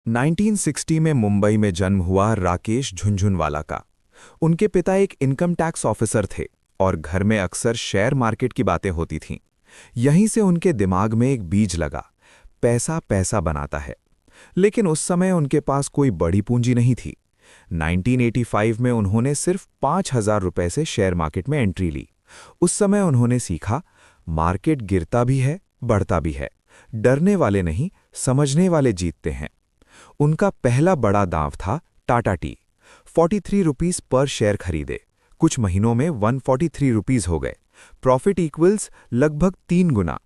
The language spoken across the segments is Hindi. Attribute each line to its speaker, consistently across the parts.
Speaker 1: 1960 में मुंबई में जन्म हुआ राकेश झुनझुनवाला का। उनके पिता एक इनकम टैक्स ऑफिसर थे और घर में अक्सर शेयर मार्केट की बातें होती थीं। यहीं से उनके दिमाग में एक बीज लगा, पैसा पैसा बनाता है। लेकिन उस समय उनके पास कोई बड़ी पूंजी नहीं थी। 1985 में उन्होंने सिर्फ 5,000 रुपए से शेयर मार्केट में एंट्री ली। उस समय उन्होंने सीखा, मार्केट गिरता भी है, बढ़ता भी है। डरने वाले नहीं, समझने वाले जीतते हैं। उनका पहला बड़ा दांव था टाटा टी। 43 रुपीस पर शेयर खरीदे। कुछ महीनों में 143 रुपीस हो गए। प्रॉफिट इक्वल्स लगभग 3 गुना।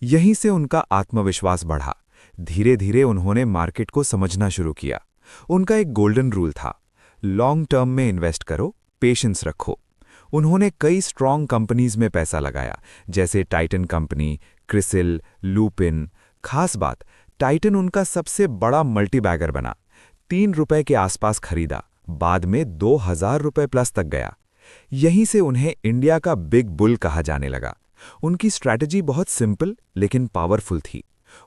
Speaker 1: यहीं से उनका आत्मविश्वास बढ़ा। धीरे धीरे उन्होंने मार्केट को समझना शुरू किया। उनका एक गोल्डन रूल था, लॉन्ग टर्म में इन्वेस्ट करो, पेशेंस रखो। उन्होंने कई स्ट्रॉन्ग कंपनीज में पैसा लगाया, जैसे टाइटन कंपनी, क्रिसिल, लूपिन। खास बात, टाइटन उनका सबसे बड़ा मल्टीबैगर बना। 3 रुपए के आसपास खरीदा, बाद में 2,000 रुपए प्लस तक गया। यहीं से उन्हें इंडिया का बिग बुल कहा जाने लगा। उनकी स्ट्रैटेजी बहुत सिंपल लेकिन पावरफुल थी।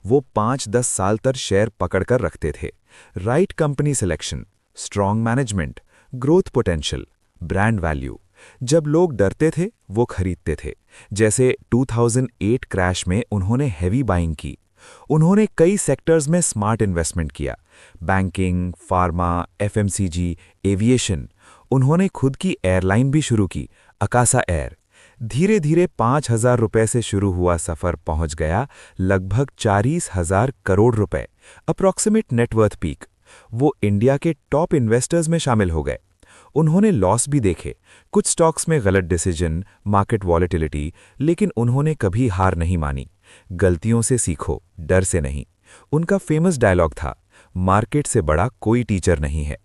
Speaker 1: वो 5-10 साल तक शेयर पकड़कर रखते थे। Right company selection, strong management, growth potential, brand value. जब लोग डरते थे वो खरीदते थे। जैसे 2008 क्रैश में उन्होंने हैवी बाइंग की। उन्होंने कई सेक्टर्स में स्मार्ट इन्वेस्टमेंट किया, बैंकिंग, फार्मा, एफएमसीजी, एविएशन। उन्होंने खुद की एयरलाइन भी शुरू की, अकासा एयर। धीरे धीरे 5,000 रुपए से शुरू हुआ सफर पहुंच गया लगभग 40,000 करोड़ रुपए, अप्रॉक्सिमेट नेटवर्थ पीक। वो इंडिया के टॉप इन्वेस्टर्स में शामिल हो गए। उन्होंने लॉस भी देखे, कुछ स्टॉक्स में गलत डिसीजन, मार्केट वॉलेटिलिटी, लेकिन उन्होंने कभी हार नहीं मानी। गलतियों से सीखो, डर से नहीं। उनका फेमस डायलॉग था, मार्केट से बड़ा कोई टीचर नहीं है।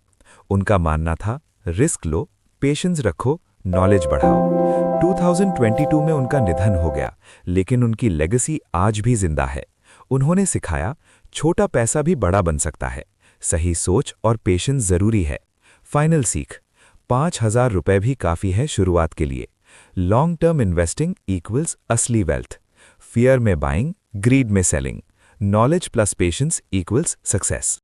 Speaker 1: उनका मानना था, रिस्क लो, पेशेंस रखो, नॉलेज बढ़ाओ। 2022 में उनका निधन हो गया, लेकिन उनकी लेगेसी आज भी जिंदा है। उन्होंने सिखाया, छोटा पैसा भी बड़ा बन सकता है। सही सोच और पेशेंस जरूरी है। फाइनल सीख, 5,000 रुपए भी काफी है शुरुआत के लिए। लॉन्ग टर्म इन्वेस्टिंग इक्वल्स असली वेल्थ। फियर में बाइंग, ग्रीड में selling. Knowledge plus patience equals success.